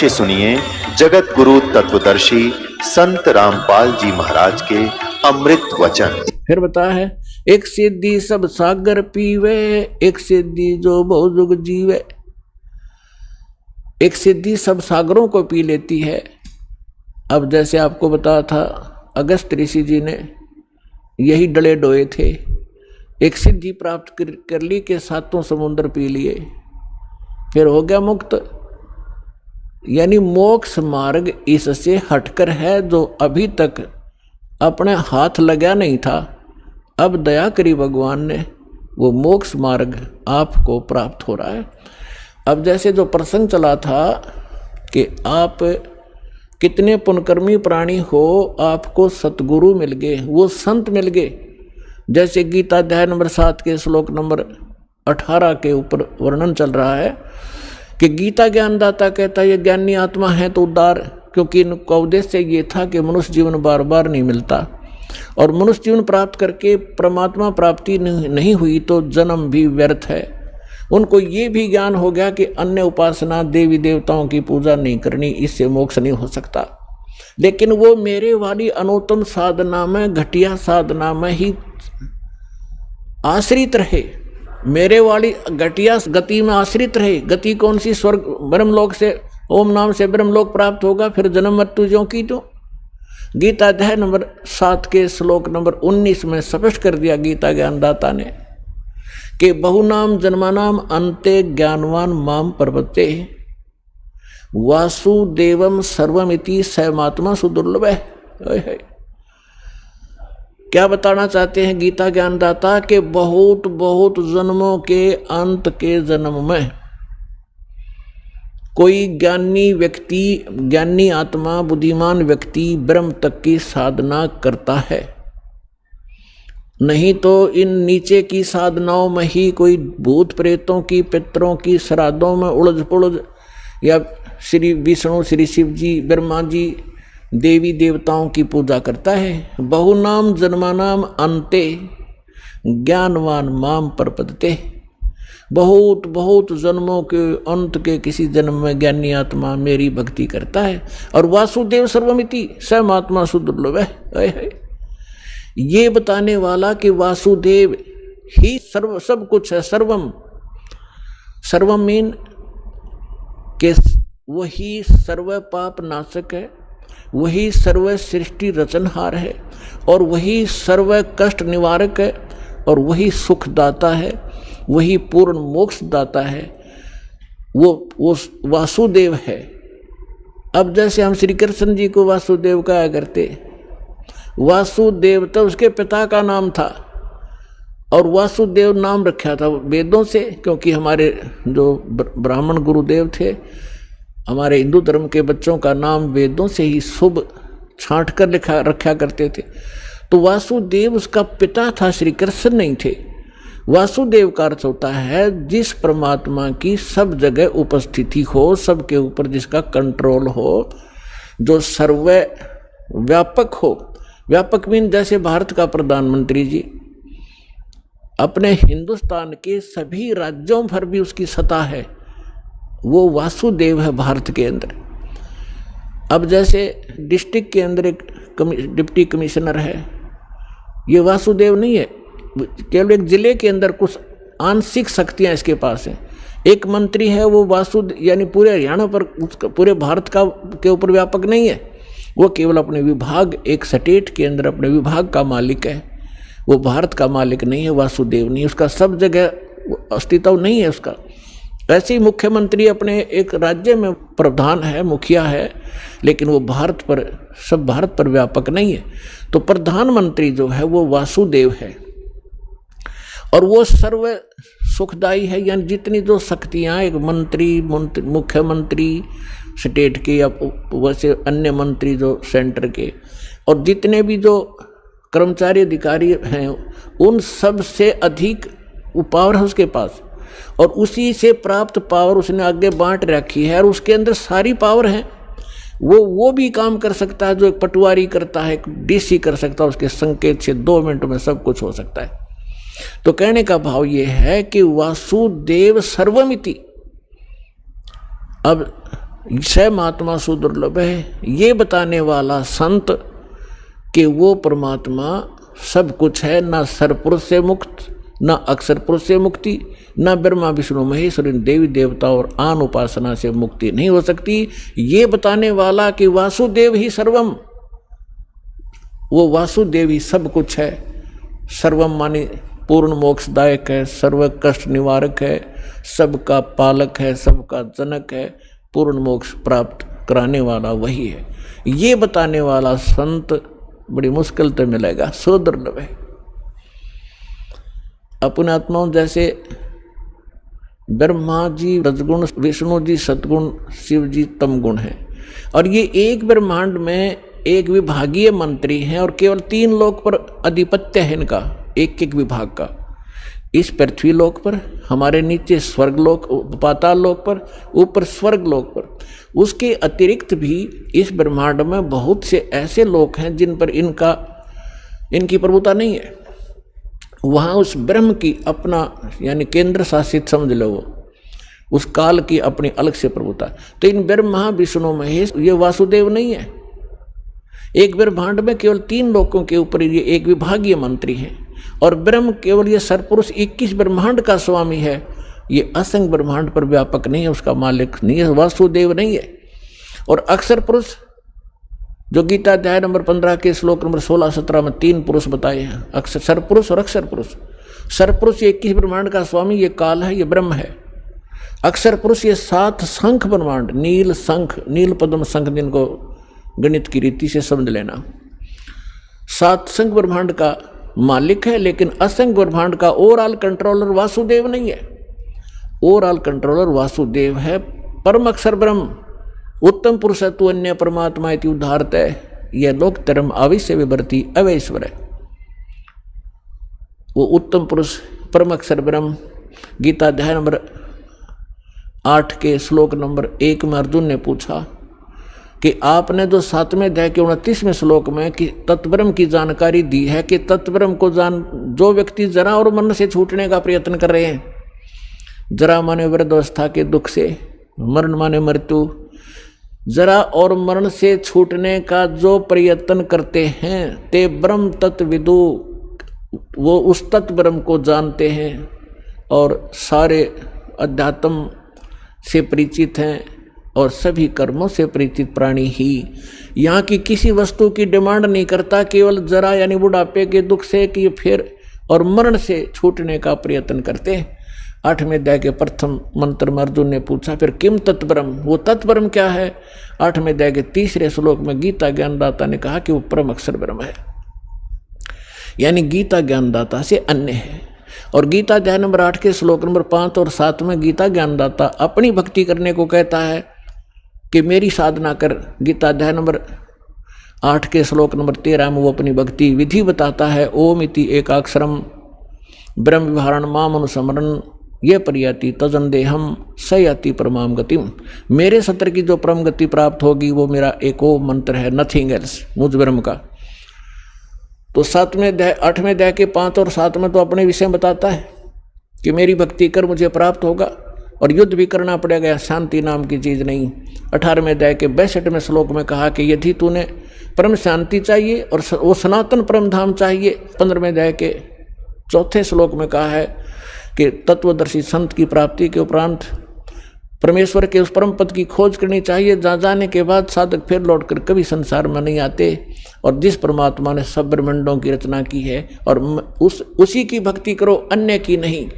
अवश्य सुनिए जगत गुरु तत्वदर्शी संत रामपाल जी महाराज के अमृत वचन। फिर बताया है, एक सिद्धि सब सागर पीवे, एक सिद्धि जो बहुजुग जीवे। एक सिद्धि सब सागरों को पी लेती है। अब जैसे आपको बताया था, अगस्त ऋषि जी ने यही डले डोए थे, एक सिद्धि प्राप्त कर ली के सातों समुद्र पी लिए, फिर हो गया मुक्त। यानी मोक्ष मार्ग इससे हटकर है, जो अभी तक अपने हाथ लगा नहीं था, अब दया करी भगवान ने, वो मोक्ष मार्ग आपको प्राप्त हो रहा है। अब जैसे जो प्रसंग चला था कि आप कितने पुण्यकर्मी प्राणी हो, आपको सतगुरु मिल गए, वो संत मिल गए। जैसे गीता अध्याय नंबर 7 के श्लोक नंबर 18 के ऊपर वर्णन चल रहा है कि गीता ज्ञानदाता कहता है ये ज्ञानी आत्मा है तो उद्धार, क्योंकि इनका उद्देश्य ये था कि मनुष्य जीवन बार बार नहीं मिलता, और मनुष्य जीवन प्राप्त करके परमात्मा प्राप्ति नहीं हुई तो जन्म भी व्यर्थ है। उनको ये भी ज्ञान हो गया कि अन्य उपासना देवी देवताओं की पूजा नहीं करनी, इससे मोक्ष नहीं हो सकता। लेकिन वो मेरे वाली अनुत्तम साधना में, घटिया साधना में ही आश्रित रहे, मेरे वाली घटिया गति में आश्रित रहे। गति कौन सी? स्वर्ग ब्रह्मलोक से, ओम नाम से ब्रह्मलोक प्राप्त होगा, फिर जन्म मृत्यु ज्यों की त्यों। गीता अध्याय नंबर 7 के श्लोक नंबर 19 में स्पष्ट कर दिया गीता ज्ञानदाता ने कि बहुनाम जन्मानाम अन्ते ज्ञानवान माम प्रपत्ते वासुदेवम सर्वमिति सैमात्मा सुदुर्लभ है। क्या बताना चाहते हैं गीता ज्ञानदाता के बहुत बहुत जन्मों के अंत के जन्म में कोई ज्ञानी व्यक्ति, ज्ञानी आत्मा, बुद्धिमान व्यक्ति ब्रह्म तक की साधना करता है। नहीं तो इन नीचे की साधनाओं में ही कोई भूत प्रेतों की, पितरों की श्राद्धों में उलझ पुलझ, या श्री विष्णु, श्री शिव जी, ब्रह्मा जी, देवी देवताओं की पूजा करता है। बहुनाम जन्मानाम अन्ते ज्ञानवान माम प्रपद्यते। बहुत बहुत जन्मों के अंत के किसी जन्म में ज्ञानी आत्मा मेरी भक्ति करता है। और वासुदेव सर्वमिति सैमात्मा सुदुर्लभ है। ये बताने वाला कि वासुदेव ही सर्व सब कुछ है। सर्वम, सर्वम मीन के वही सर्व पाप नाशक है, वही सर्व सृष्टि रचनहार है, और वही सर्व कष्ट निवारक है, और वही सुखदाता है, वही पूर्ण मोक्ष दाता है। वो वासुदेव है। अब जैसे हम श्री कृष्ण जी को वासुदेव कहा करते, वासुदेव तो उसके पिता का नाम था, और वासुदेव नाम रखा था वेदों से, क्योंकि हमारे जो ब्राह्मण गुरुदेव थे, हमारे हिंदू धर्म के बच्चों का नाम वेदों से ही शुभ छांट कर रखा करते थे। तो वासुदेव उसका पिता था, श्री कृष्ण नहीं थे। वासुदेव का अर्थ होता है जिस परमात्मा की सब जगह उपस्थिति हो, सबके ऊपर जिसका कंट्रोल हो, जो सर्व व्यापक हो। व्यापक मीन जैसे भारत का प्रधानमंत्री जी, अपने हिंदुस्तान के सभी राज्यों पर भी उसकी सत्ता है, वो वासुदेव है भारत के अंदर। अब जैसे डिस्ट्रिक्ट के अंदर एक डिप्टी कमिश्नर है, ये वासुदेव नहीं है, केवल एक जिले के अंदर कुछ आंशिक शक्तियां इसके पास है। एक मंत्री है, वो वासुदेव यानी पूरे हरियाणा पर, पूरे भारत का के ऊपर व्यापक नहीं है, वो केवल अपने विभाग, एक स्टेट के अंदर अपने विभाग का मालिक है, वो भारत का मालिक नहीं है, वासुदेव नहीं, उसका सब जगह अस्तित्व नहीं है उसका। ऐसे ही मुख्यमंत्री अपने एक राज्य में प्रधान है, मुखिया है, लेकिन वो भारत पर, सब भारत पर व्यापक नहीं है। तो प्रधानमंत्री जो है वो वासुदेव है, और वो सर्व सुखदायी है। यानी जितनी जो शक्तियाँ एक मंत्री, मुख्यमंत्री स्टेट के, या वैसे अन्य मंत्री जो सेंटर के, और जितने भी जो कर्मचारी अधिकारी हैं, उन सब से अधिक पावर है उसके पास, और उसी से प्राप्त पावर उसने आगे बांट रखी है, और उसके अंदर सारी पावर है। वो भी काम कर सकता है जो एक पटवारी करता है, एक डीसी कर सकता है, उसके संकेत से 2 मिनट में सब कुछ हो सकता है। तो कहने का भाव ये है कि वासुदेव सर्वमिति। अब स महात्मा सुदुर्लभ है, ये बताने वाला संत कि वो परमात्मा सब कुछ है, ना सरपुरुष से मुक्त, ना अक्षर पुरुष से मुक्ति, ना ब्रह्मा विष्णु महेश्वर इन देवी देवता और आन उपासना से मुक्ति नहीं हो सकती। ये बताने वाला कि वासुदेव ही सर्वम, वो वासुदेव ही सब कुछ है। सर्वम माने पूर्ण मोक्षदायक है, सर्व कष्ट निवारक है, सबका पालक है, सबका जनक है, पूर्ण मोक्ष प्राप्त कराने वाला वही है। ये बताने वाला संत बड़ी मुश्किल तो मिलेगा, सो दुर्लभ है। अपने आत्माओं जैसे ब्रह्मा जी रजगुण, विष्णु जी सतगुण, शिव जी तमगुण है, और ये एक ब्रह्मांड में एक विभागीय मंत्री हैं और केवल 3 लोक पर अधिपत्य है इनका, एक विभाग का। इस पृथ्वी लोक पर, हमारे नीचे स्वर्ग लोक, पाताल लोक पर, ऊपर स्वर्ग लोक पर। उसके अतिरिक्त भी इस ब्रह्मांड में बहुत से ऐसे लोक हैं जिन पर इनकी प्रभुता नहीं है। वहाँ उस ब्रह्म की अपना यानी केंद्र शासित समझ लो, वो उस काल की अपनी अलग से प्रभुता। तो इन ब्रह्मा विष्णु महेश ये वासुदेव नहीं है। एक ब्रह्मांड में केवल 3 लोकों के ऊपर ये एक विभागीय मंत्री है, और ब्रह्म केवल ये सरपुरुष 21 ब्रह्मांड का स्वामी है। ये असंख्य ब्रह्मांड पर व्यापक नहीं है, उसका मालिक नहीं है, वासुदेव नहीं है। और अक्षर पुरुष जो गीता अध्याय नंबर 15 के श्लोक नंबर 16-17 में 3 पुरुष बताए हैं, अक्षर सरपुरुष और अक्षर पुरुष। सरपुरुष ये 21 ब्रह्मांड का स्वामी, ये काल है, ये ब्रह्म है। अक्षर पुरुष ये 7 शंख ब्रह्मांड, नील शंख, नील पद्म शंख, जिनको गणित की रीति से समझ लेना, 7 शंख ब्रह्मांड का मालिक है। लेकिन असंख्य ब्रह्मांड का ओवरऑल कंट्रोलर वासुदेव नहीं है। ओवरऑल कंट्रोलर वासुदेव है, परम अक्षर ब्रह्म, उत्तम पुरुष तु अन्य परमात्मा इति उदाहरत है। यह लोक धर्म आविश्य विवर्ती अवैश्वर है। वो उत्तम पुरुष परम अक्षर ब्रह्म। गीता अध्याय नंबर 8 के श्लोक नंबर 1 में अर्जुन ने पूछा कि आपने जो 7वें अध्याय के 29वें श्लोक में कि तत्ब्रह्म की जानकारी दी है कि तत्ब्रह्म को जो व्यक्ति जरा और मरण से छूटने का प्रयत्न कर रहे हैं, जरा माने वृद्धावस्था के दुख से, मरण माने मृत्यु, जरा और मरण से छूटने का जो प्रयत्न करते हैं, ते ब्रह्म तत्विदु, वो उस तत्व ब्रह्म को जानते हैं और सारे अध्यात्म से परिचित हैं और सभी कर्मों से परिचित प्राणी ही यहाँ की किसी वस्तु की डिमांड नहीं करता, केवल जरा यानी बुढ़ापे के दुख से कि फिर और मरण से छूटने का प्रयत्न करते हैं। 8वें अध्याय के प्रथम मंत्र में अर्जुन ने पूछा फिर किम तत्ब्रह्म, वो तत्ब्रह्म क्या है? 8वें अध्याय के 3रे श्लोक में गीता ज्ञानदाता ने कहा कि वो परम अक्षर ब्रह्म है, यानी गीता ज्ञानदाता से अन्य है। और गीता अध्याय नंबर 8 के श्लोक नंबर 5 और 7 में गीता ज्ञानदाता अपनी भक्ति करने को कहता है कि मेरी साधना कर। गीता अध्याय नंबर 8 के श्लोक नंबर 13 में वो अपनी भक्ति विधि बताता है। ओम इति एकाक्षरम ब्रह्म विहारण माम अनुस्मरण ये परियाति तजन देहम सयाति परमाम गतिम। मेरे सत्र की जो परम गति प्राप्त होगी वो मेरा एक ओम मंत्र है, नथिंग एल्स, मुझ ब्रह्म का। तो 8वें अध्याय के 5 और 7 में तो अपने विषय बताता है कि मेरी भक्ति कर मुझे प्राप्त होगा और युद्ध भी करना पड़ेगा, शांति नाम की चीज़ नहीं। 18वें अध्याय के 62वें श्लोक में कहा कि यदि तूने परम शांति चाहिए और वो सनातन परम धाम चाहिए। 15वें अध्याय के 4 श्लोक में कहा है कि तत्वदर्शी संत की प्राप्ति के उपरांत परमेश्वर के उस परम पद की खोज करनी चाहिए, जहाँ जाने के बाद साधक फिर लौटकर कभी संसार में नहीं आते। और जिस परमात्मा ने सब ब्रह्मांडों की रचना की है और उसी की भक्ति करो, अन्य की नहीं।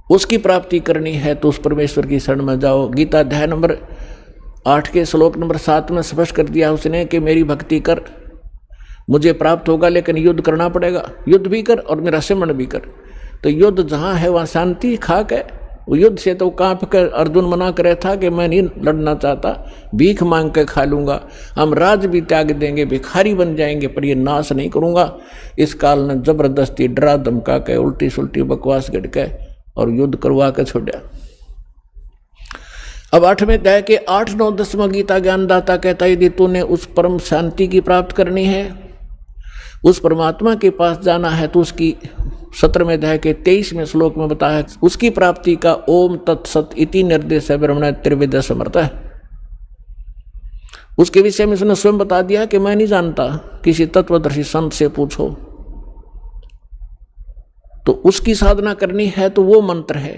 उसकी प्राप्ति करनी है तो उस परमेश्वर की शरण में जाओ। गीता अध्याय नंबर 8 के श्लोक नंबर 7 में स्पष्ट कर दिया उसने कि मेरी भक्ति कर, मुझे प्राप्त होगा, लेकिन युद्ध करना पड़ेगा। युद्ध भी कर और मेरा सिमरण भी कर। तो युद्ध जहाँ है वहाँ शांति खाक है। वो युद्ध से तो कांप कर अर्जुन मना करे था कि मैं नहीं लड़ना चाहता, भीख मांग के खा लूँगा, हम राज भी त्याग देंगे, भिखारी बन जाएंगे, पर ये नाश नहीं करूँगा। इस काल ने जबरदस्ती डरा धमका के उल्टी सुल्टी बकवास गढ़ के और युद्ध करवा के छोड़ा। अब 8वें अध्याय के 8, 9, 10वां गीता ज्ञानदाता कहता है यदि तूने उस परम शांति की प्राप्त करनी है, उस परमात्मा के पास जाना है, तो उसकी 17वें अध्याय के 23वें श्लोक में बताया, उसकी प्राप्ति का ओम तत्सत इति निर्देश ब्रह्मण त्रिविद समर्थ है। उसके विषय में उसने स्वयं बता दिया कि मैं नहीं जानता, किसी तत्वदर्शी संत से पूछो। तो उसकी साधना करनी है तो वो मंत्र है।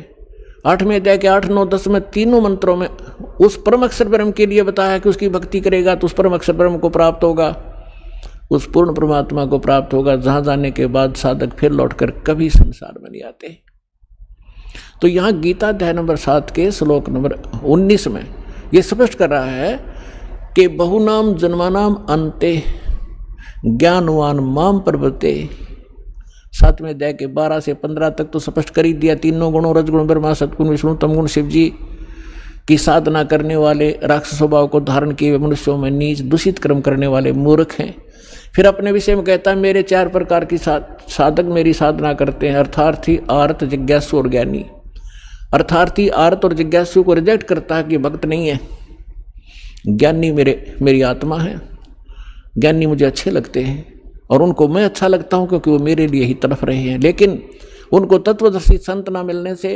8वें अध्याय के 8, 9, 10 में तीनों मंत्रों में उस परम अक्षर ब्रह्म के लिए बताया कि उसकी भक्ति करेगा तो उस परम अक्षर ब्रह्म को प्राप्त होगा, उस पूर्ण परमात्मा को प्राप्त होगा, जहां जाने के बाद साधक फिर लौटकर कभी संसार में नहीं आते। तो यहां गीता अध्याय नंबर 7 के श्लोक नंबर 19 में यह स्पष्ट कर रहा है कि बहुनाम जन्मानाम अंते ज्ञानवान माम प्रवर्ते। 7वें अध्याय के 12 से 15 तक तो स्पष्ट कर ही दिया। तीनों गुणों रजगुण ब्रह्मा सतगुण विष्णु तमगुण शिव जी की साधना करने वाले राक्षस स्वभाव को धारण किए मनुष्यों में नीच दूषित कर्म करने वाले मूर्ख हैं। फिर अपने विषय में कहता है मेरे 4 प्रकार की साधक मेरी साधना करते हैं, अर्थार्थी, आर्त, जिज्ञासु और ज्ञानी। अर्थार्थी, आर्त और जिज्ञासु को रिजेक्ट करता है कि भक्त नहीं है। ज्ञानी मेरी आत्मा है, ज्ञानी मुझे अच्छे लगते हैं और उनको मैं अच्छा लगता हूं क्योंकि वो मेरे लिए ही तड़फ रहे हैं। लेकिन उनको तत्वदर्शी संत ना मिलने से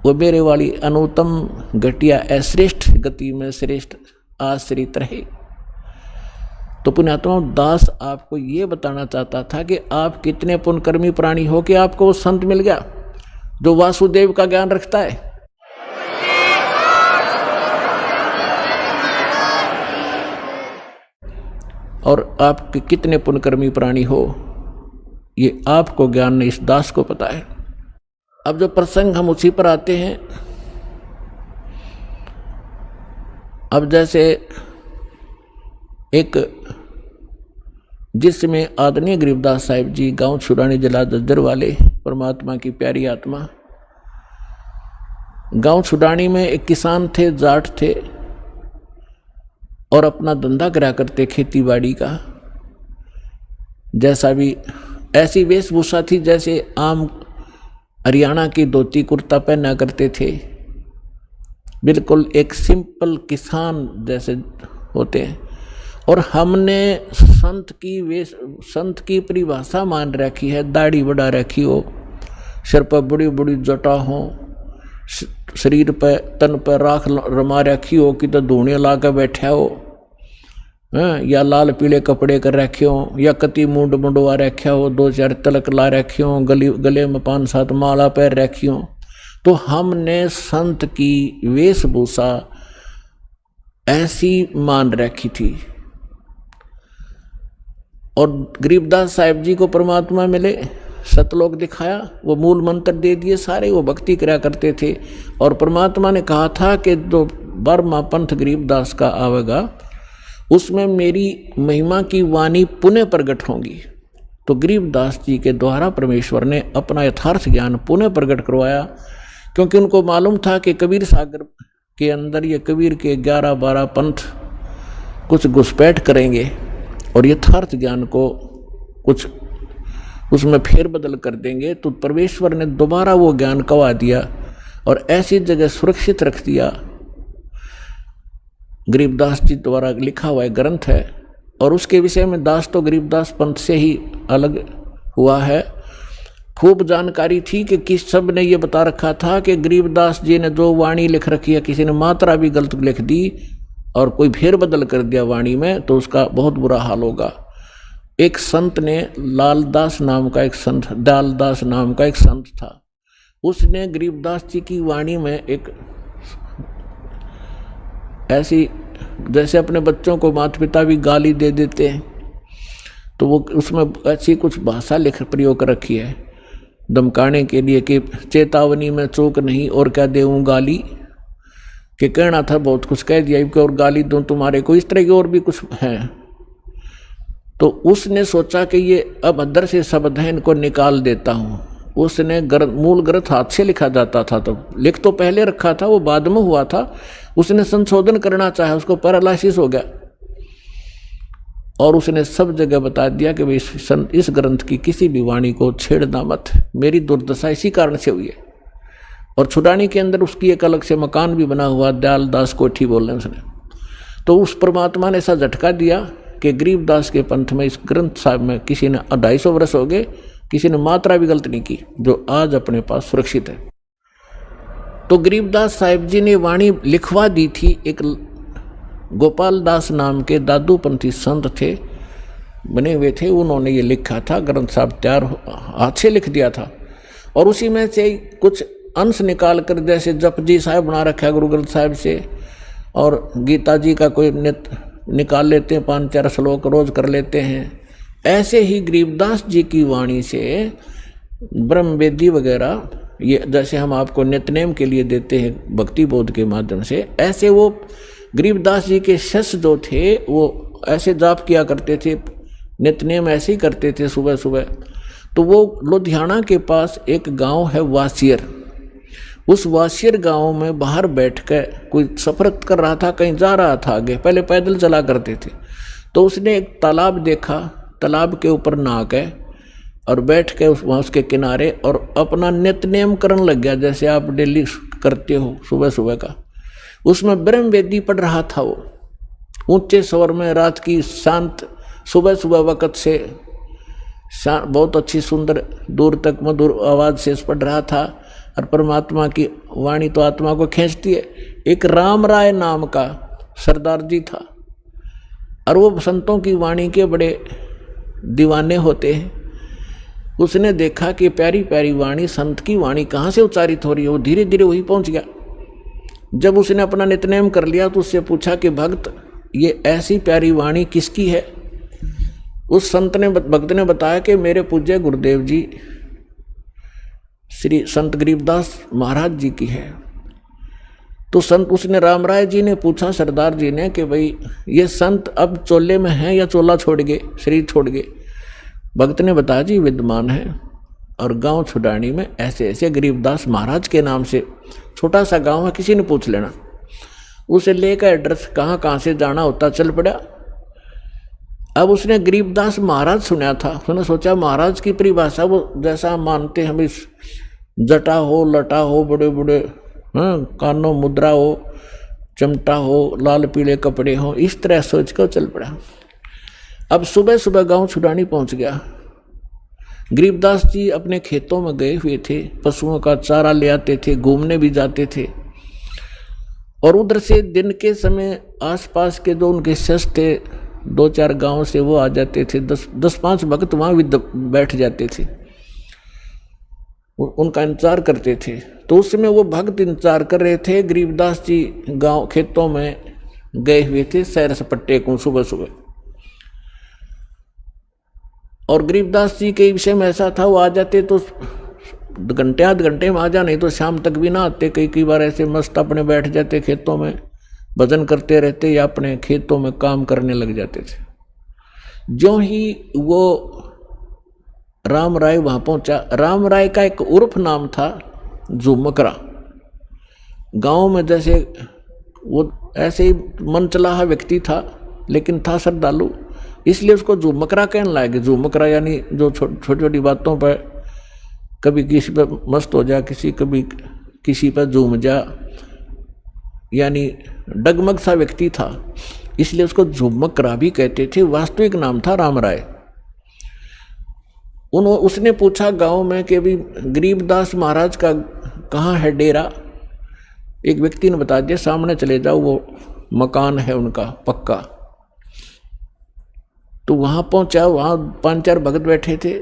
वो मेरे वाली अनुत्तम घटिया अश्रेष्ठ गति में श्रेष्ठ आश्रित रहे। तो पुण्यात्मा दास आपको ये बताना चाहता था कि आप कितने पुण्यकर्मी प्राणी हो कि आपको वो संत मिल गया जो वासुदेव का ज्ञान रखता है। और आप कितने पुण्यकर्मी प्राणी हो ये आपको ज्ञान नहीं, इस दास को पता है। अब जो प्रसंग हम उसी पर आते हैं। अब जैसे एक जिसमें आदरणीय गरीबदास साहिब जी गांव छुड़ानी जिला दद्दर वाले परमात्मा की प्यारी आत्मा, गांव छुड़ानी में एक किसान थे, जाट थे और अपना धंधा करा करते खेती बाड़ी का। जैसा भी ऐसी वेशभूषा थी जैसे आम हरियाणा की धोती कुर्ता पहना करते थे, बिल्कुल एक सिंपल किसान जैसे होते हैं। और हमने संत की परिभाषा मान रखी है, दाढ़ी बढ़ा रखी हो, सिर पर बड़ी बड़ी जटा हो, शरीर पर तन पर राख रमा रखी हो कि तो धूणे ला कर बैठा हो, या लाल पीले कपड़े कर रखे हो, या कति मुंड मुंडवा रखा हो, 2-4 तिलक ला रखे हो, गले में 5-7 माला पैर रखी हो। तो हमने संत की वेशभूषा ऐसी मान रखी थी। और गरीबदास साहिब जी को परमात्मा मिले, सतलोक दिखाया, वो मूल मंत्र दे दिए सारे, वो भक्ति करा करते थे। और परमात्मा ने कहा था कि जो 12वां पंथ गरीबदास का आवेगा उसमें मेरी महिमा की वाणी पुनः प्रकट होंगी। तो गरीबदास जी के द्वारा परमेश्वर ने अपना यथार्थ ज्ञान पुनः प्रकट करवाया, क्योंकि उनको मालूम था कि कबीर सागर के अंदर ये कबीर के 11-12 पंथ कुछ घुसपैठ करेंगे और यथार्थ ज्ञान को कुछ उसमें फेरबदल कर देंगे। तो परमेश्वर ने दोबारा वो ज्ञान कवा दिया और ऐसी जगह सुरक्षित रख दिया। गरीबदास जी द्वारा लिखा हुआ ग्रंथ है और उसके विषय में दास तो गरीबदास पंथ से ही अलग हुआ है। खूब जानकारी थी कि किस सब ने ये बता रखा था कि गरीबदास जी ने जो वाणी लिख रखी है, किसी ने मात्रा भी गलत लिख दी और कोई फेरबदल कर दिया वाणी में तो उसका बहुत बुरा हाल होगा। एक संत ने लालदास नाम का एक संत, दालदास नाम का एक संत था, उसने गरीबदास जी की वाणी में एक ऐसी, जैसे अपने बच्चों को माता पिता भी गाली दे देते हैं, तो वो उसमें ऐसी कुछ भाषा लिख प्रयोग कर रखी है धमकाने के लिए कि चेतावनी में चूक नहीं और क्या देऊं गाली, कि कहना था बहुत कुछ कह दिया कि और गाली दूं तुम्हारे को, इस तरह की और भी कुछ है। तो उसने सोचा कि ये अब अदर से शब्द है, इनको निकाल देता हूँ। उसने मूल ग्रंथ हाथ से लिखा जाता था, तो लिख तो पहले रखा था, वो बाद में हुआ था। उसने संशोधन करना चाहा, उसको पैरालिसिस हो गया और उसने सब जगह बता दिया कि भाई इस ग्रंथ की किसी भी वाणी को छेड़ना मत। मेरी दुर्दशा इसी कारण से हुई है। और छुड़ानी के अंदर उसकी एक अलग से मकान भी बना हुआ, दयालदास कोठी बोल रहे हैं उसने। तो उस परमात्मा ने ऐसा झटका दिया कि गरीबदास के पंथ में इस ग्रंथ साहब में किसी ने 250 वर्ष हो गए, किसी ने मात्रा भी गलत नहीं की, जो आज अपने पास सुरक्षित है। तो गरीबदास साहिब जी ने वाणी लिखवा दी थी। एक गोपाल दास नाम के दादूपंथी संत थे, बने हुए थे, उन्होंने ये लिखा था, ग्रंथ साहब तैयार हाथ से लिख दिया था। और उसी में से कुछ अंश निकाल कर, जैसे जप जी साहब बना रखा है गुरु ग्रंथ साहब से, और गीता जी का कोई नित्य निकाल लेते हैं, 5-4 श्लोक रोज कर लेते हैं। ऐसे ही गरीबदास जी की वाणी से ब्रह्म वेदी वगैरह, ये जैसे हम आपको नित्यनेम के लिए देते हैं भक्ति बोध के माध्यम से, ऐसे वो गरीबदास जी के शिष्य जो थे वो ऐसे जाप किया करते थे, नित्यनेम ऐसे ही करते थे सुबह सुबह। तो वो लुधियाना के पास एक गांव है वासियर, उस वासियर गांव में बाहर बैठकर कोई सफर कर रहा था, कहीं जा रहा था आगे, पहले पैदल चला करते थे। तो उसने एक तालाब देखा, तालाब के ऊपर नहा के और बैठ के वहाँ उसके किनारे और अपना नित्यनेम करने लग गया, जैसे आप डेली करते हो सुबह सुबह का। उसमें ब्रह्म वेदी पढ़ रहा था वो, ऊंचे स्वर में, रात की शांत सुबह सुबह वक़्त से बहुत अच्छी सुंदर दूर तक मधुर आवाज़ से पढ़ रहा था। और परमात्मा की वाणी तो आत्मा को खींचती है। एक राम राय नाम का सरदार जी था, और वो संतों की वाणी के बड़े दीवाने होते हैं। उसने देखा कि प्यारी प्यारी वाणी, संत की वाणी कहाँ से उच्चारित हो रही है। वो धीरे धीरे वहीं पहुँच गया। जब उसने अपना नित्यनेम कर लिया तो उससे पूछा कि भक्त, ये ऐसी प्यारी वाणी किसकी है। उस भक्त ने बताया कि मेरे पूज्य गुरुदेव जी श्री संत गरीबदास महाराज जी की है। तो उसने राम राय जी ने पूछा सरदार जी ने कि भाई ये संत अब चोले में हैं या चोला छोड़ गए, शरीर छोड़ गए। भक्त ने बताया जी विद्यमान है, और गांव छुडानी में ऐसे ऐसे गरीबदास महाराज के नाम से छोटा सा गांव है, किसी ने पूछ लेना। उसे लेकर एड्रेस कहाँ कहाँ से जाना होता चल पड़ा। अब उसने गरीबदास महाराज सुना था, उसने सोचा महाराज की परिभाषा वो जैसा मानते हम, इस जटा हो, लटा हो, बड़े बड़े कानों मुद्रा हो, चमटा हो, लाल पीले कपड़े हो, इस तरह सोच कर चल पड़ा। अब सुबह सुबह गांव छुडानी पहुंच गया। गरीबदास जी अपने खेतों में गए हुए थे, पशुओं का चारा ले आते थे, घूमने भी जाते थे। और उधर से दिन के समय आसपास के जो उनके शिष्य थे 2-4 गांव से, वो आ जाते थे। 10-5 भक्त वहाँ भी बैठ जाते थे, उनका इंतजार करते थे। तो उस समय वो भक्त इंतजार कर रहे थे। गरीबदास जी गांव खेतों में गए हुए थे सैर सपट्टे को सुबह सुबह। और गरीबदास जी के विषय में ऐसा था, वो आ जाते तो घंटे आध घंटे में आ जा, नहीं तो शाम तक भी ना आते। कई बार ऐसे मस्त अपने बैठ जाते खेतों में, भजन करते रहते या अपने खेतों में काम करने लग जाते थे। जो ही वो राम राय वहाँ पहुँचा, राम राय का एक उर्फ नाम था झुमकरा। गांव में जैसे वो ऐसे ही मनचलाहा व्यक्ति था, लेकिन था श्रद्धालु, इसलिए उसको झुमकरा कहने लगे। झुमकरा यानी जो छोटी छोटी बातों पर कभी किसी पर मस्त हो जा, कभी किसी पर झूम जा, यानी डगमग सा व्यक्ति था, इसलिए उसको झुमकरा भी कहते थे। वास्तविक नाम था राम राय। उसने पूछा गांव में कि भी गरीबदास महाराज का कहाँ है डेरा। एक व्यक्ति ने बता दिया, सामने चले जाओ, वो मकान है उनका पक्का। तो वहाँ पहुँचा, वहाँ 5-4 भगत बैठे थे।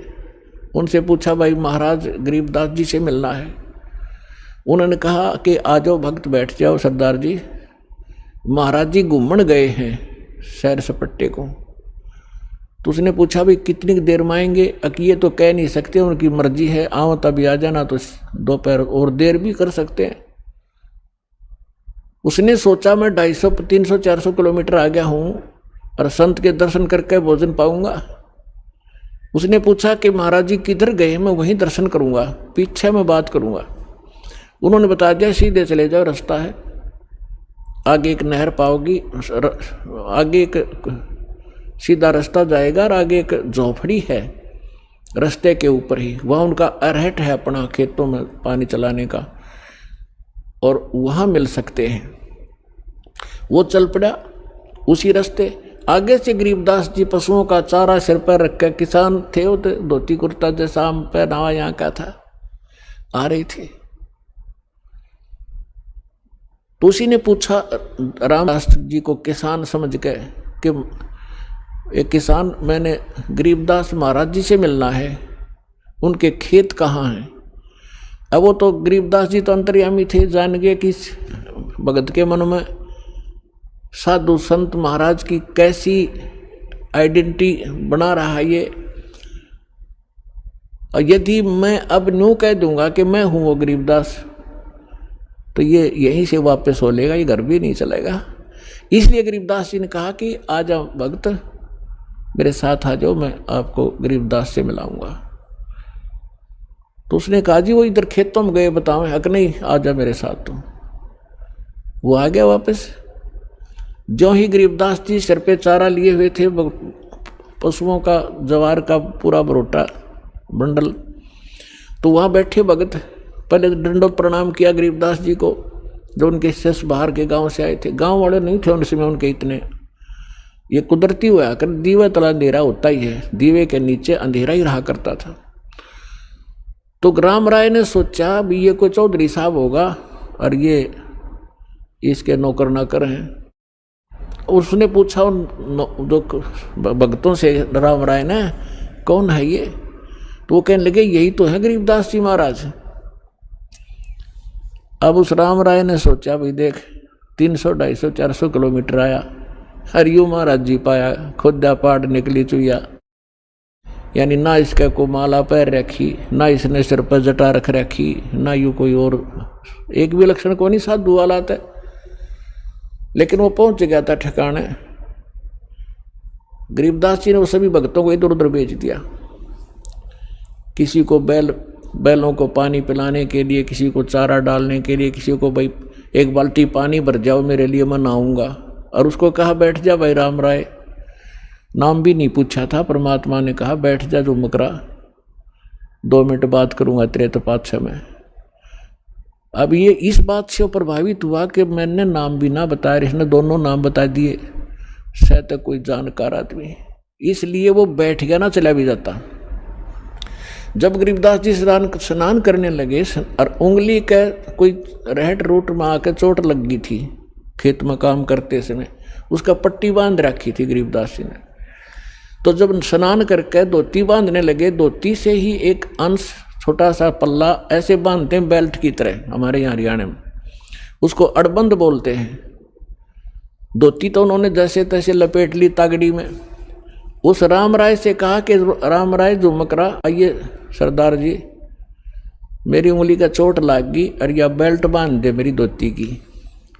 उनसे पूछा, भाई महाराज गरीबदास जी से मिलना है। उन्होंने कहा कि आ जाओ भक्त, बैठ जाओ सरदार जी, महाराज जी घूमन गए हैं सैर सपट्टे को। तो उसने पूछा, भाई कितनी देर में आएंगे। ये तो कह नहीं सकते, उनकी मर्जी है, आओ तभी आ जाना, तो दोपहर और देर भी कर सकते हैं। उसने सोचा मैं 250, 300, 400 किलोमीटर आ गया हूँ और संत के दर्शन करके भोजन पाऊंगा। उसने पूछा कि महाराज जी किधर गए, मैं वहीं दर्शन करूंगा, पीछे मैं बात करूंगा। उन्होंने बता दिया, सीधे चले जाओ, रास्ता है, आगे एक नहर पाओगी, आगे एक सीधा रास्ता जाएगा और आगे एक झोपड़ी है रास्ते के ऊपर ही, वहाँ उनका अरहट है अपना खेतों में पानी चलाने का, और वहाँ मिल सकते हैं। वो चल पड़ा उसी रास्ते। आगे से गरीबदास जी पशुओं का चारा सिर पर रख कर, किसान थे वो, तो धोती कुर्ता जैसा पहनावा यहाँ का था, आ रही थी। तो उसी ने पूछा रामदास जी को किसान समझ के कि एक किसान, मैंने गरीबदास महाराज जी से मिलना है, उनके खेत कहाँ हैं। अब वो तो गरीबदास जी तो अंतर्यामी थे, जान गए कि भगत के मन में साधु संत महाराज की कैसी आइडेंटिटी बना रहा है ये। और यदि मैं अब न्यू कह दूंगा कि मैं हूं वो गरीबदास, तो ये यहीं से वापस हो लेगा, ये घर भी नहीं चलेगा। इसलिए गरीबदास जी ने कहा कि आ जाओ भक्त, मेरे साथ आ जाओ, मैं आपको गरीबदास से मिलाऊंगा। तो उसने कहा जी वो इधर खेतों में गए, बताओ। हक नहीं, आ जा मेरे साथ। तो वो आ गया वापस। जो ही गरीबदास जी सिर पे चारा लिए हुए थे, पशुओं का जवार का पूरा बरोटा बंडल, तो वहाँ बैठे भगत पहले दंडोत प्रणाम किया गरीबदास जी को, जो उनके शिष्य बाहर के गांव से आए थे। गांव वाले नहीं थे उनमें उनके इतने, ये कुदरती हुआ कर दीवे तला अंधेरा होता ही है, दीवे के नीचे अंधेरा ही रहा करता था। तो राम राय ने सोचा भी ये कोई चौधरी साहब होगा और ये इसके नौकर नाकर हैं। उसने पूछा जो भक्तों से राम राय ने, कौन है ये? तो वो कहने लगे यही तो है गरीबदास जी महाराज। अब उस राम राय ने सोचा भाई देख 300 250 400 किलोमीटर आया, हरियू महाराज जी पाया, खुदा पाड़ निकली चुया, यानी ना इसका को माला पैर रखी, ना इसने सिर पर जटा रख रखी, ना यू कोई और एक भी लक्षण को नहीं साधु वाला था। लेकिन वो पहुंच गया था ठिकाने। गरीबदास जी ने वो सभी भक्तों को इधर उधर भेज दिया, किसी को बैलों को पानी पिलाने के लिए, किसी को चारा डालने के लिए, किसी को भाई एक बाल्टी पानी भर जाओ मेरे लिए, मैं नहाऊंगा। और उसको कहा बैठ जा भाई राम राय, नाम भी नहीं पूछा था, परमात्मा ने कहा बैठ जा जो मकरा, 2 मिनट बात करूंगा तेरे तो पाछे में। अब ये इस बात से प्रभावित हुआ कि मैंने नाम भी ना बताया, इसने दोनों नाम बता दिए, शायद कोई जानकार आदमी, इसलिए वो बैठ गया, ना चला भी जाता। जब गरीबदास जी स्नान करने लगे और उंगली का कोई रहट रूट में आकर चोट लग गई थी, खेत में काम करते समय उसका पट्टी बांध रखी थी गरीबदास जी ने। तो जब स्नान करके धोती बांधने लगे, धोती से ही एक अंश छोटा सा पल्ला ऐसे बांधते हैं बेल्ट की तरह, हमारे यहाँ हरियाणा में उसको अड़बंद बोलते हैं। धोती तो उन्होंने जैसे तैसे लपेट ली तागड़ी में। उस राम राय से कहा कि राम राय जो मकरा, आइए सरदार जी, मेरी उंगली का चोट लग गई और यह बेल्ट बांध दे मेरी धोती की।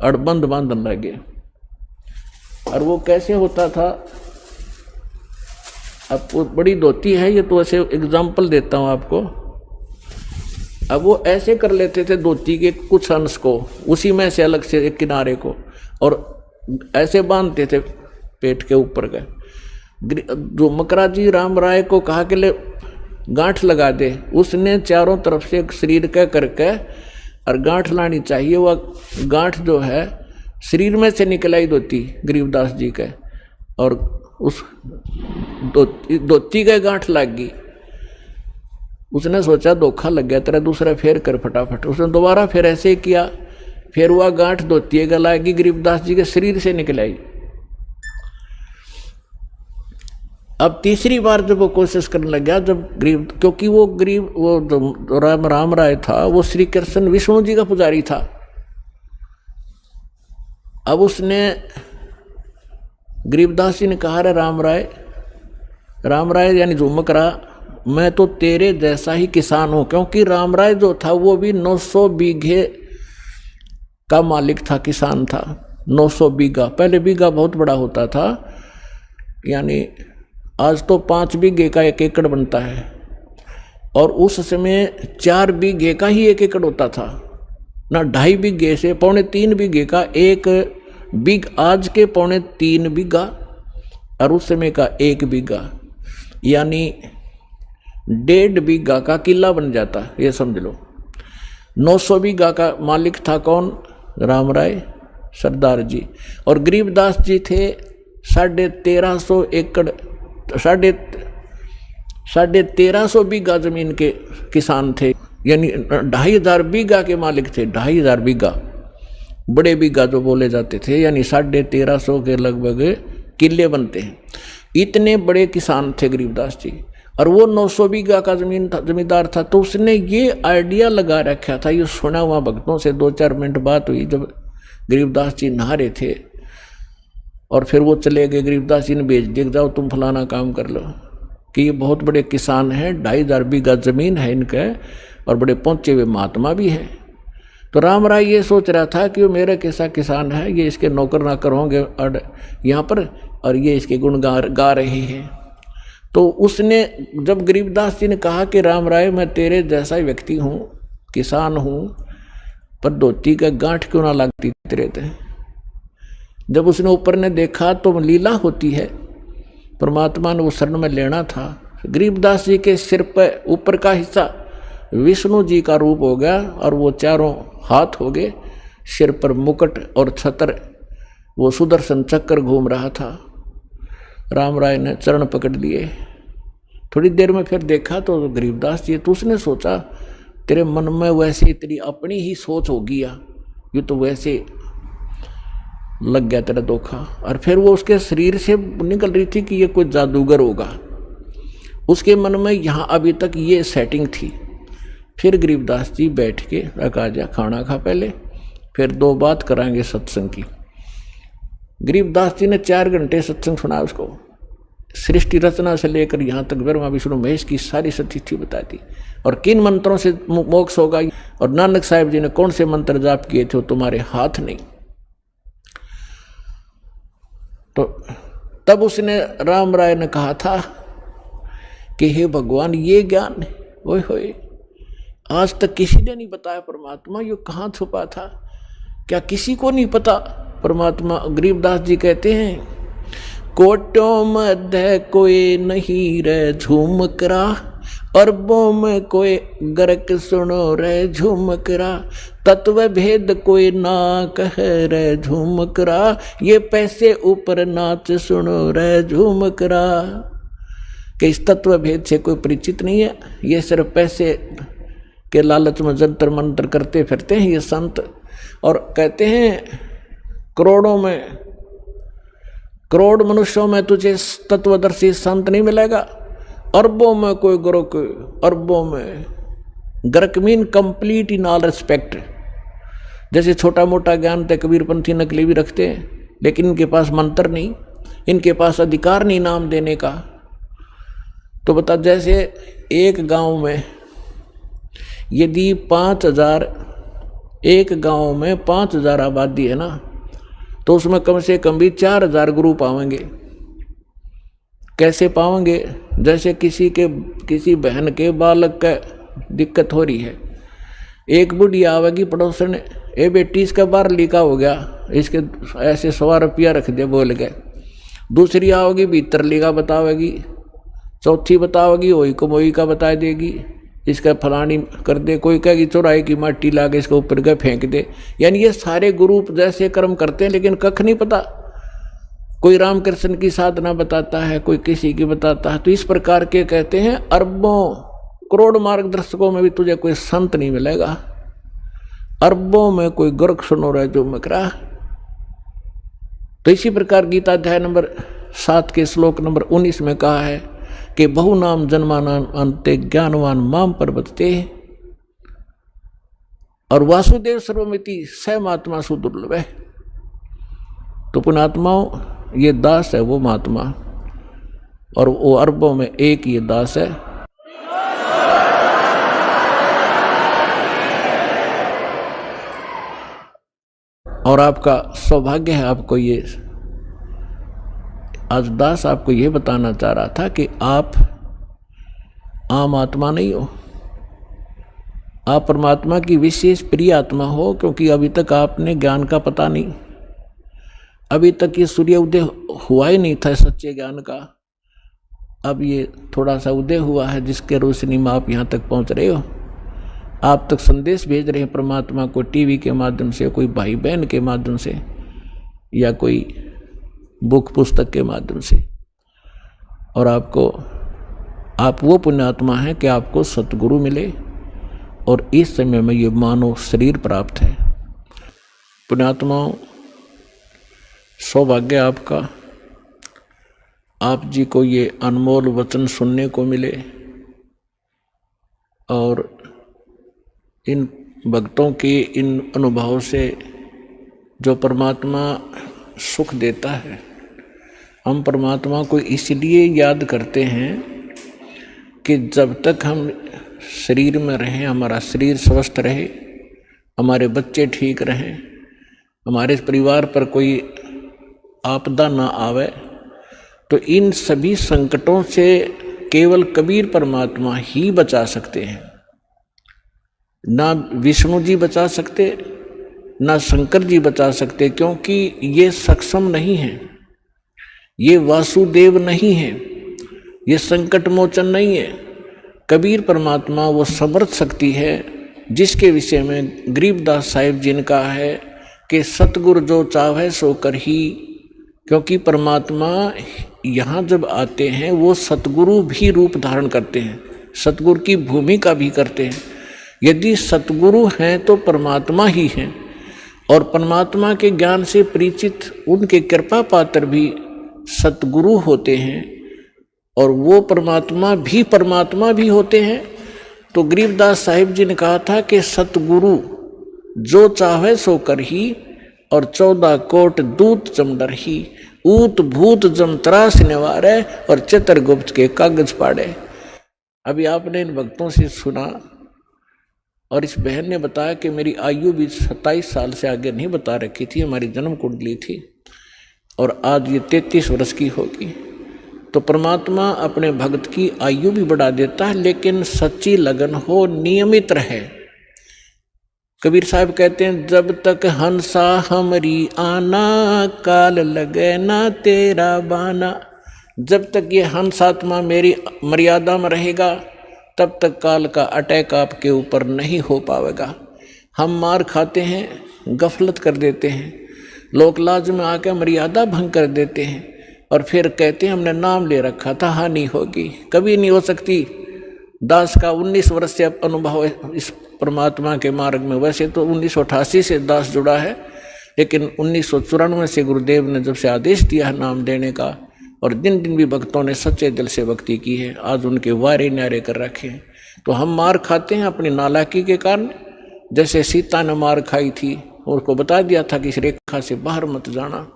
अड़बंद बांधने लगे। और वो कैसे होता था, अब वो बड़ी धोती है ये, तो ऐसे एग्जाम्पल देता हूँ आपको। अब वो ऐसे कर लेते थे धोती के कुछ अंश को, उसी में से अलग से एक किनारे को, और ऐसे बांधते थे पेट के ऊपर का। जो मकरा जी राम राय को कहा कि ले गांठ लगा दे, उसने चारों तरफ से शरीर का करके और गांठ लानी चाहिए। वह गांठ जो है शरीर में से निकल आई धोती गरीबदास जी का, और उस धोती का गांठ लग गई। उसने सोचा धोखा लग गया तेरा, दूसरा फेर कर फटाफट। उसने दोबारा फिर ऐसे ही किया, फिर वह गांठ धोती का लगी गरीबदास जी के शरीर से निकल आई। अब तीसरी बार जब वो कोशिश करने लग गया, जब क्योंकि वो जो राम राय था वो श्री कृष्ण विष्णु जी का पुजारी था। अब उसने गरीबदास जी ने कहा रे राम राय यानी जो मकरा, मैं तो तेरे जैसा ही किसान हूं। क्योंकि राम राय जो था वो भी 900 बीघे का मालिक था, किसान था। 900 बीघा, पहले बीघा बहुत बड़ा होता था, यानी आज तो 5 बीघे का 1 एकड़ बनता है, और उस समय 4 बीघे का ही 1 एकड़ होता था ना। 2.5 बीघे से 3.25 बीघे का 1 बीघ, आज के 3.25 बीघा और उस समय का 1 बीघा, यानी 1.5 बीघा का किला बन जाता, ये समझ लो। 900 बीघा का मालिक था कौन? राम राय सरदार जी। और गरीबदास जी थे 1350 एकड़ 1350 बीघा जमीन के किसान थे, यानी 2500 बीघा के मालिक थे। 2500 बीघा बड़े बीघा जो बोले जाते थे, यानी 1350 के लगभग किले बनते हैं। इतने बड़े किसान थे गरीबदास जी, और वो 900 बीघा का जमींदार था। तो उसने ये आइडिया लगा रखा था, ये सुना हुआ भक्तों से 2-4 मिनट बात हुई जब गरीबदास जी नहा रहे थे, और फिर वो चले गए। गरीबदास जी ने भेज दिया, जाओ तुम फलाना काम कर लो, कि ये बहुत बड़े किसान हैं, 2500 बीघा जमीन है इनका, और बड़े पहुंचे हुए महात्मा भी हैं। तो राम राय ये सोच रहा था कि वो मेरा कैसा किसान है, ये इसके नौकर नाकर होंगे और यहाँ पर, और ये इसके गुण गा रहे हैं। तो उसने जब गरीबदास जी ने कहा कि राम राय मैं तेरे जैसा ही व्यक्ति हूँ, किसान हूँ, पर धोती का गांठ क्यों ना लगती तेरे थे। जब उसने ऊपर ने देखा तो लीला होती है, परमात्मा ने वो शरण में लेना था। गरीबदास जी के सिर पर ऊपर का हिस्सा विष्णु जी का रूप हो गया, और वो चारों हाथ हो गए, सिर पर मुकुट और छत्र, वो सुदर्शन चक्र घूम रहा था। राम राय ने चरण पकड़ लिए। थोड़ी देर में फिर देखा तो गरीबदास जी, तो उसने सोचा तेरे मन में वैसे तेरी अपनी ही सोच होगी, या ये तो वैसे लग गया तेरा धोखा। और फिर वो उसके शरीर से निकल रही थी कि ये कोई जादूगर होगा, उसके मन में यहाँ अभी तक ये सेटिंग थी। फिर गरीबदास जी बैठ के कहा जा खाना खा पहले, फिर 2 बात कराएंगे सत्संग की। गरीबदास जी ने 4 घंटे सत्संग सुना उसको, सृष्टि रचना से लेकर यहाँ तक ब्रह्मा विष्णु महेश की सारी सतिथि बता दी, और किन मंत्रों से मोक्ष होगा, और नानक साहिब जी ने कौन से मंत्र जाप किए थे वो तुम्हारे हाथ नहीं। तो तब उसने राम राय ने कहा था कि हे भगवान ये ज्ञान ओए होए आज तक किसी ने नहीं बताया, परमात्मा ये कहाँ छुपा था, क्या किसी को नहीं पता। परमात्मा गरीबदास जी कहते हैं कोटों मध्य कोई नहीं रे झूमकरा, अरबों में कोई गर्क सुनो रे झूमकरा, तत्व भेद कोई ना कह रे झूमकरा, ये पैसे ऊपर नाच सुनो रे झूमकरा। कि इस तत्व भेद से कोई परिचित नहीं है, ये सिर्फ पैसे के लालच में जंतर मंतर करते फिरते हैं ये संत। और कहते हैं करोड़ मनुष्यों में तुझे तत्वदर्शी संत नहीं मिलेगा, अरबों में कोई गुरुक, अरबों में गर्क mean complete in all respect. जैसे छोटा मोटा ज्ञान तो कबीरपंथी नकली भी रखते हैं, लेकिन इनके पास मंत्र नहीं, इनके पास अधिकार नहीं नाम देने का। तो बता, जैसे एक गांव में यदि 5000 एक गांव में 5000 आबादी है ना, तो उसमें कम से कम भी 4000 गुरु पावेंगे। कैसे पावेंगे? जैसे किसी बहन के बालक का दिक्कत हो रही है, एक बुढ़िया आवेगी पड़ोसन, ए बेटी इसका 12 लिखा हो गया, इसके ऐसे 100 रुपया रख दे बोल गए। दूसरी आओगी 72 लिखा बतावेगी, चौथी बतावेगी वही कमोई का बता देगी, इसका फलानी कर दे, कोई कहेगी चौराहे की माटी ला के इसके ऊपर गए फेंक दे। यानी ये सारे गुरु जैसे कर्म करते हैं, लेकिन कख नहीं पता। कोई रामकृष्ण की साधना बताता है, कोई किसी की बताता है। तो इस प्रकार के कहते हैं अरबों करोड़ मार्गदर्शकों में भी तुझे कोई संत नहीं मिलेगा, अरबों में कोई गुरख सुनो रहे जो मकरा। तो इसी प्रकार गीता अध्याय नंबर 7 के श्लोक नंबर 19 में कहा है कि बहु नाम जन्मानाम अंते ज्ञानवान माम प्रबद्धते, और वासुदेव सर्वमिति स महात्मा सुदुर्लभ है। तो पुणात्माओं ये दास है वो महात्मा, और वो अरबों में एक ये दास है। और आपका सौभाग्य है, आपको ये आज दास आपको ये बताना चाह रहा था कि आप आम आत्मा नहीं हो, आप परमात्मा की विशेष प्रिय आत्मा हो, क्योंकि अभी तक आपने ज्ञान का पता नहीं, अभी तक ये सूर्य उदय हुआ ही नहीं था सच्चे ज्ञान का। अब ये थोड़ा सा उदय हुआ है, जिसके रोशनी में आप यहाँ तक पहुँच रहे हो। आप तक संदेश भेज रहे हैं परमात्मा को टीवी के माध्यम से, कोई भाई बहन के माध्यम से, या कोई बुक पुस्तक के माध्यम से। और आप वो पुण्यात्मा हैं कि आपको सतगुरु मिले और इस समय में ये मानव शरीर प्राप्त है। पुण्यात्माओं, सौभाग्य आपका, आप जी को ये अनमोल वचन सुनने को मिले और इन भक्तों के इन अनुभवों से जो परमात्मा सुख देता है, हम परमात्मा को इसलिए याद करते हैं कि जब तक हम शरीर में रहें, हमारा शरीर स्वस्थ रहे, हमारे बच्चे ठीक रहें, हमारे परिवार पर कोई आपदा ना आवे, तो इन सभी संकटों से केवल कबीर परमात्मा ही बचा सकते हैं। ना विष्णु जी बचा सकते, ना शंकर जी बचा सकते, क्योंकि ये सक्षम नहीं है, ये वासुदेव नहीं है, ये संकट मोचन नहीं है। कबीर परमात्मा वो समर्थ शक्ति है जिसके विषय में गरीबदास साहिब जी ने कहा है कि सतगुरु जो चाहे सो कर ही। क्योंकि परमात्मा यहाँ जब आते हैं वो सतगुरु भी रूप धारण करते हैं, सतगुरु की भूमिका भी करते हैं। यदि सतगुरु हैं तो परमात्मा ही हैं, और परमात्मा के ज्ञान से परिचित उनके कृपा पात्र भी सतगुरु होते हैं, और वो परमात्मा भी होते हैं। तो गरीबदास साहिब जी ने कहा था कि सतगुरु जो चाहे सो कर ही, और 14 कोट दूत जमडर ही, ऊत भूत जम त्रास निवारे, और चित्रगुप्त के कागज पाड़े। अभी आपने इन भक्तों से सुना, और इस बहन ने बताया कि मेरी आयु भी 27 साल से आगे नहीं बता रखी थी, हमारी जन्म कुंडली थी, और आज ये 33 वर्ष की होगी। तो परमात्मा अपने भक्त की आयु भी बढ़ा देता है, लेकिन सच्ची लगन हो, नियमित रहे। कबीर साहब कहते हैं, जब तक हंसा हमरी आना, काल लगे ना तेरा बाना। जब तक ये हंस आत्मा मेरी मर्यादा में रहेगा, तब तक काल का अटैक आपके ऊपर नहीं हो पाएगा। हम मार खाते हैं, गफलत कर देते हैं, लोक लाज में आकर मर्यादा भंग कर देते हैं, और फिर कहते हैं हमने नाम ले रखा था, हानि होगी। कभी नहीं हो सकती। दास का 19 वर्ष से अनुभव है इस परमात्मा के मार्ग में। वैसे तो 1988 से दास जुड़ा है, लेकिन 1994 से गुरुदेव ने जब से आदेश दिया है नाम देने का, और दिन दिन भी भक्तों ने सच्चे दिल से भक्ति की है, आज उनके वारे न्यारे कर रखे हैं। तो हम मार खाते हैं अपनी नालायकी के कारण। जैसे सीता ने मार खाई थी, उसको बता दिया था कि इस रेखा से बाहर मत जाना,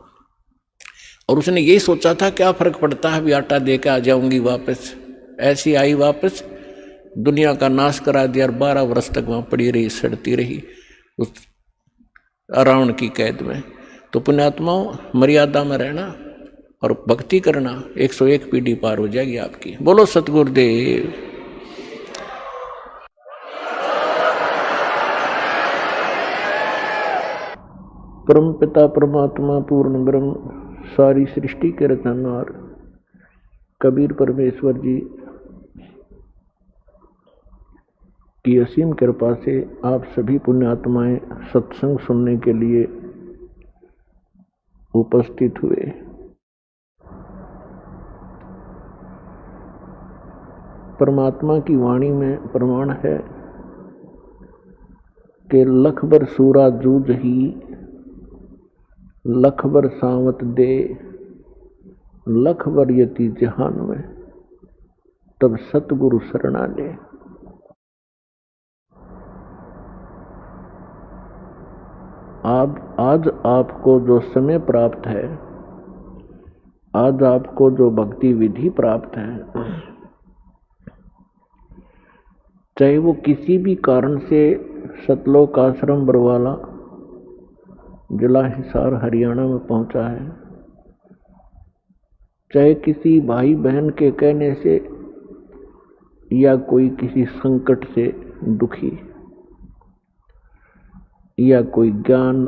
और उसने यही सोचा था क्या फर्क पड़ता है, अभी आटा दे के आ जाऊंगी वापस। ऐसी आई वापस, दुनिया का नाश करा दिया, और 12 वर्ष तक वहाँ पड़ी रही, सड़ती रही उस रावण की कैद में। तो पुण्यात्माओं, मर्यादा में रहना और भक्ति करना, 101 पीढ़ी पार हो जाएगी आपकी। बोलो सतगुरुदेव। परम पिता परमात्मा पूर्ण ब्रह्म, सारी सृष्टि के रचनहार कबीर परमेश्वर जी की असीम कृपा से आप सभी पुण्यात्माएं सत्संग सुनने के लिए उपस्थित हुए। परमात्मा की वाणी में प्रमाण है कि लख बर सूरा जूझ ही, लख बर सावत दे, लख बर यति जहान में, तब सतगुरु शरणा ले। आज आपको जो समय प्राप्त है, आज आपको जो भक्ति विधि प्राप्त है, चाहे वो किसी भी कारण से सतलोक आश्रम बरवाला जिला हिसार हरियाणा में पहुंचा है, चाहे किसी भाई बहन के कहने से या कोई किसी संकट से दुखी, या कोई ज्ञान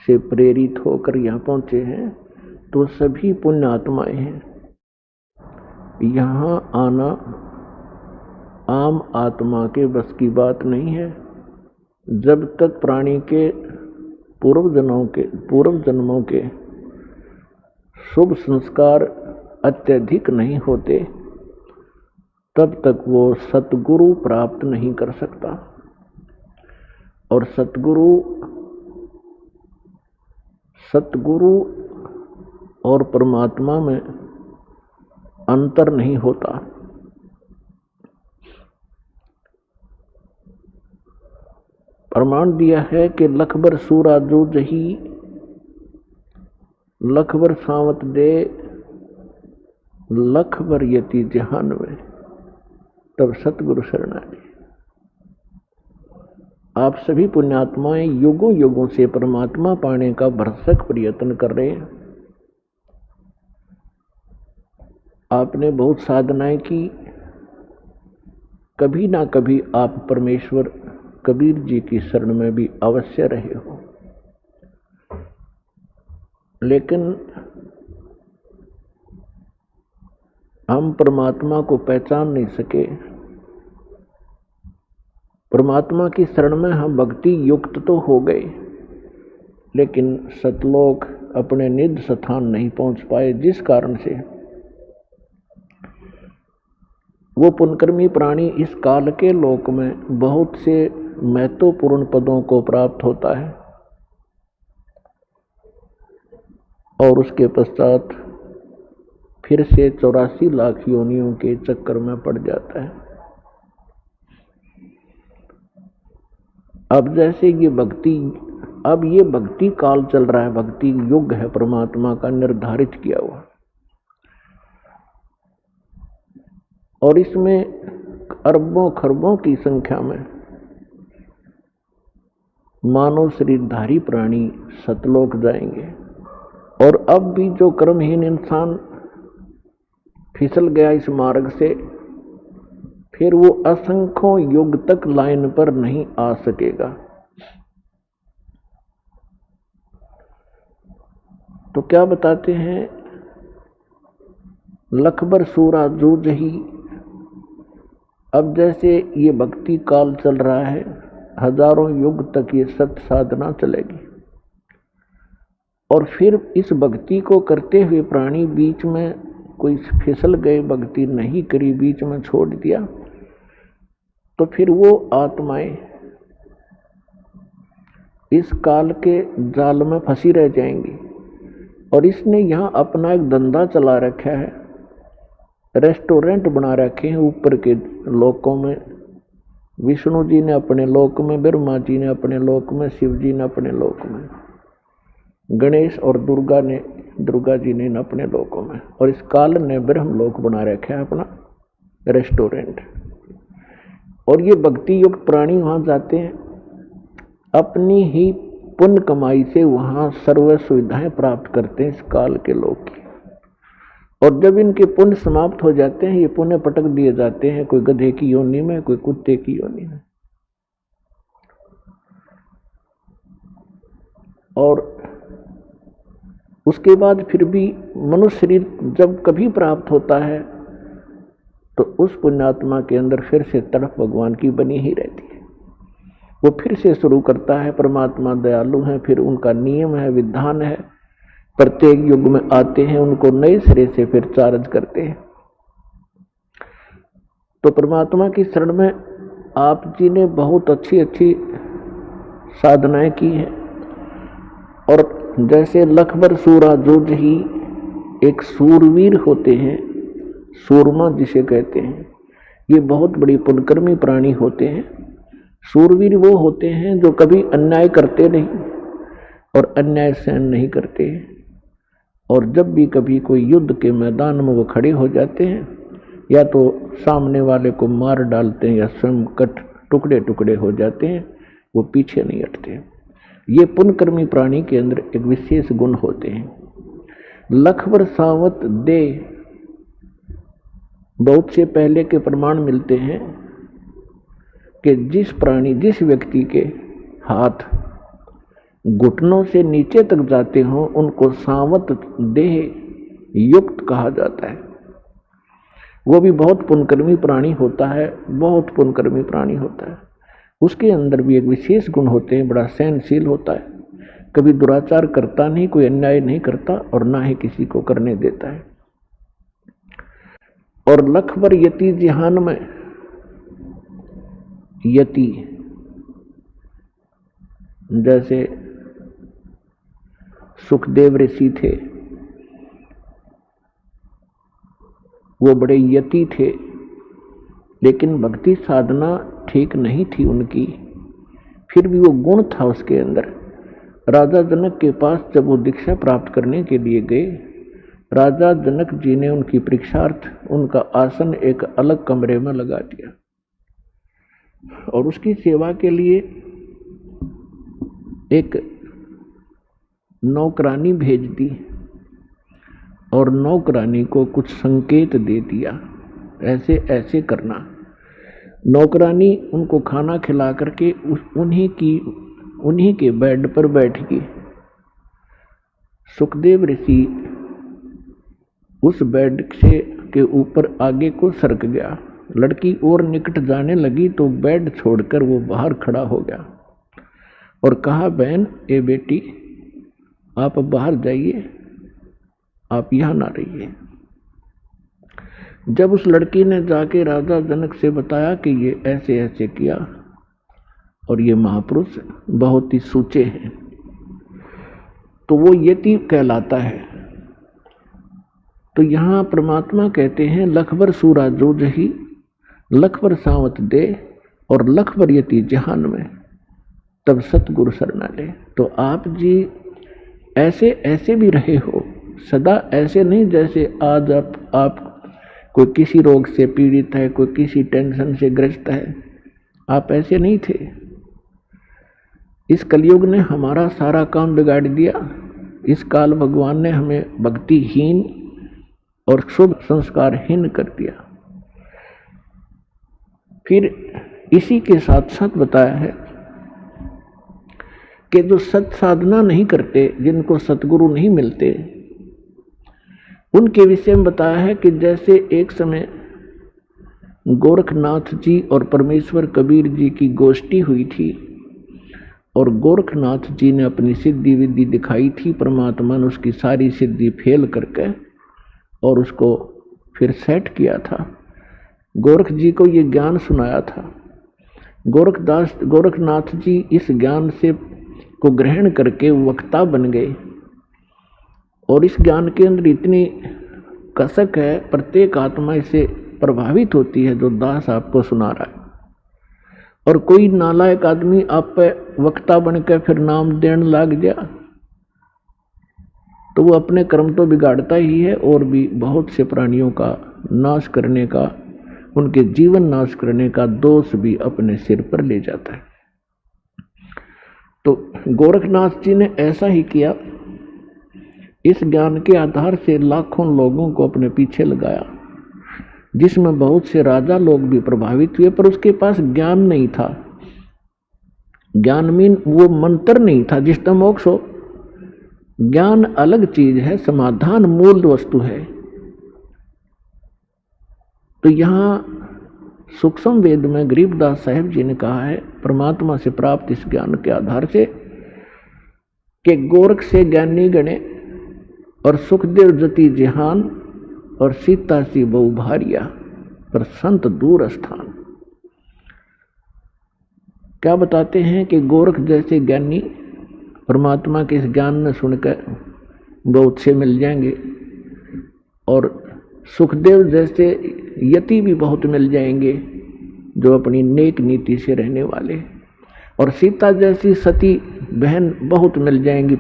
से प्रेरित होकर यहाँ पहुंचे हैं, तो सभी पुण्य आत्माएं हैं। यहाँ आना आम आत्मा के बस की बात नहीं है। जब तक प्राणी के पूर्व जन्मों के शुभ संस्कार अत्यधिक नहीं होते तब तक वो सतगुरु प्राप्त नहीं कर सकता। और सतगुरु और परमात्मा में अंतर नहीं होता। प्रमाण दिया है कि लखबर सूरा जो जही, लखबर सावत दे, लखबर यति जहान में, तब सतगुरु शरणाई। आप सभी पुण्यात्माएं युगों युगों से परमात्मा पाने का भरसक प्रयत्न कर रहे हैं। आपने बहुत साधनाएं की, कभी ना कभी आप परमेश्वर कबीर जी की शरण में भी अवश्य रहे हो, लेकिन हम परमात्मा को पहचान नहीं सके। परमात्मा की शरण में हम भक्ति युक्त तो हो गए, लेकिन सतलोक अपने निज स्थान नहीं पहुंच पाए, जिस कारण से वो पुण्यकर्मी प्राणी इस काल के लोक में बहुत से महत्वपूर्ण पदों को प्राप्त होता है और उसके पश्चात फिर से 84 लाख योनियों के चक्कर में पड़ जाता है। अब जैसे ये भक्ति काल चल रहा है, भक्ति युग है परमात्मा का निर्धारित किया हुआ, और इसमें अरबों खरबों की संख्या में मानव शरीरधारी प्राणी सतलोक जाएंगे। और अब भी जो कर्महीन इंसान फिसल गया इस मार्ग से, फिर वो असंख्यों युग तक लाइन पर नहीं आ सकेगा। तो क्या बताते हैं, लखबर सूरा जो जही। अब जैसे ये भक्ति काल चल रहा है, हजारों युग तक ये सत्य साधना चलेगी, और फिर इस भक्ति को करते हुए प्राणी बीच में कोई फिसल गए, भक्ति नहीं करी, बीच में छोड़ दिया, तो फिर वो आत्माएं इस काल के जाल में फंसी रह जाएंगी। और इसने यहाँ अपना एक धंधा चला रखा है, रेस्टोरेंट बना रखे हैं ऊपर के लोकों में। विष्णु जी ने अपने लोक में, ब्रह्मा जी ने अपने लोक में, शिव जी ने अपने लोक में, गणेश और दुर्गा जी ने अपने लोकों में, और इस काल ने ब्रह्म लोक बना रखा है अपना रेस्टोरेंट। और ये भक्ति युक्त प्राणी वहां जाते हैं, अपनी ही पुण्य कमाई से वहां सर्व सुविधाएं प्राप्त करते हैं इस काल के लोग की। और जब इनके पुण्य समाप्त हो जाते हैं, ये पुण्य पटक दिए जाते हैं, कोई गधे की योनि में, कोई कुत्ते की योनि में। और उसके बाद फिर भी मनुष्य शरीर जब कभी प्राप्त होता है, तो उस पुण्यात्मा के अंदर फिर से तड़प भगवान की बनी ही रहती है। वो फिर से शुरू करता है। परमात्मा दयालु है, फिर उनका नियम है, विधान है, प्रत्येक युग में आते हैं, उनको नए सिरे से फिर चार्ज करते हैं। तो परमात्मा की शरण में आप जी ने बहुत अच्छी अच्छी साधनाएं की हैं। और जैसे लखबर सूरा जोज ही एक सूरवीर होते हैं, सूरमा जिसे कहते हैं, ये बहुत बड़ी पुण्यकर्मी प्राणी होते हैं। सूरवीर वो होते हैं जो कभी अन्याय करते नहीं और अन्याय सहन नहीं करते, और जब भी कभी कोई युद्ध के मैदान में वो खड़े हो जाते हैं, या तो सामने वाले को मार डालते हैं या स्वयं टुकड़े टुकड़े हो जाते हैं, वो पीछे नहीं हटते। ये पुण्यकर्मी प्राणी के अंदर एक विशेष गुण होते हैं। लखबर सावत दे, बहुत से पहले के प्रमाण मिलते हैं कि जिस व्यक्ति के हाथ घुटनों से नीचे तक जाते हों, उनको सावत देह युक्त कहा जाता है। वो भी बहुत पुण्यकर्मी प्राणी होता है, बहुत पुण्यकर्मी प्राणी होता है। उसके अंदर भी एक विशेष गुण होते हैं, बड़ा सहनशील होता है। कभी दुराचार करता नहीं, कोई अन्याय नहीं करता और ना ही किसी को करने देता है। और लखबर यति जिहान में, यति जैसे सुखदेव ऋषि थे, वो बड़े यति थे, लेकिन भक्ति साधना ठीक नहीं थी उनकी, फिर भी वो गुण था उसके अंदर। राजा जनक के पास जब वो दीक्षा प्राप्त करने के लिए गए, राजा जनक जी ने उनकी परीक्षार्थ उनका आसन एक अलग कमरे में लगा दिया और उसकी सेवा के लिए एक नौकरानी भेज दी और नौकरानी को कुछ संकेत दे दिया, ऐसे ऐसे करना। नौकरानी उनको खाना खिला करके उन्हीं के बेड पर बैठ गई। सुखदेव ऋषि उस बेड से के ऊपर आगे को सरक गया। लड़की और निकट जाने लगी तो बेड छोड़कर वो बाहर खड़ा हो गया और कहा, बहन ए बेटी, आप बाहर जाइए, आप यहां ना रहिए। जब उस लड़की ने जाके राजा जनक से बताया कि ये ऐसे ऐसे किया और ये महापुरुष बहुत ही सूचे हैं, तो वो यति कहलाता है। तो यहां परमात्मा कहते हैं, लखबर सूरा जो जही, लखबर सावत दे और लखबर यति जहान में, तब सतगुरु शरणा ले। तो आप जी ऐसे ऐसे भी रहे हो, सदा ऐसे नहीं जैसे आज आप कोई किसी रोग से पीड़ित है, कोई किसी टेंशन से ग्रस्त है, आप ऐसे नहीं थे। इस कलयुग ने हमारा सारा काम बिगाड़ दिया। इस काल भगवान ने हमें भक्तिहीन और शुभ संस्कारहीन कर दिया। फिर इसी के साथ साथ बताया है कि जो सत साधना नहीं करते, जिनको सतगुरु नहीं मिलते, उनके विषय में बताया है कि जैसे एक समय गोरखनाथ जी और परमेश्वर कबीर जी की गोष्ठी हुई थी और गोरखनाथ जी ने अपनी सिद्धि विद्धि दिखाई थी, परमात्मा ने उसकी सारी सिद्धि फेल करके और उसको फिर सेट किया था। गोरख जी को ये ज्ञान सुनाया था। गोरखनाथ जी इस ज्ञान से को ग्रहण करके वक्ता बन गए और इस ज्ञान के अंदर इतनी कसक है, प्रत्येक आत्मा इससे प्रभावित होती है जो दास आपको सुना रहा है। और कोई नालायक आदमी आप पे वक्ता बनकर फिर नाम देने लग गया तो वो अपने कर्म तो बिगाड़ता ही है और भी बहुत से प्राणियों का नाश करने का, उनके जीवन नाश करने का दोष भी अपने सिर पर ले जाता है। तो गोरखनाथ जी ने ऐसा ही किया। इस ज्ञान के आधार से लाखों लोगों को अपने पीछे लगाया, जिसमें बहुत से राजा लोग भी प्रभावित हुए, पर उसके पास ज्ञान नहीं था। ज्ञान मीन वो मंत्र नहीं था जिसका मोक्ष हो। ज्ञान अलग चीज है, समाधान मूल वस्तु है। तो यहां सूक्ष्म वेद में गरीबदास साहिब जी ने कहा है, परमात्मा से प्राप्त इस ज्ञान के आधार से कि गोरख से ज्ञानी गणे और सुखदेव जति जिहान और सीता सी बहु भारिया पर संत दूर स्थान। क्या बताते हैं कि गोरख जैसे ज्ञानी परमात्मा के इस ज्ञान में सुनकर बहुत से मिल जाएंगे और सुखदेव जैसे यति भी बहुत मिल जाएंगे जो अपनी नेक नीति से रहने वाले, और सीता जैसी सती बहन बहुत मिल जाएंगी।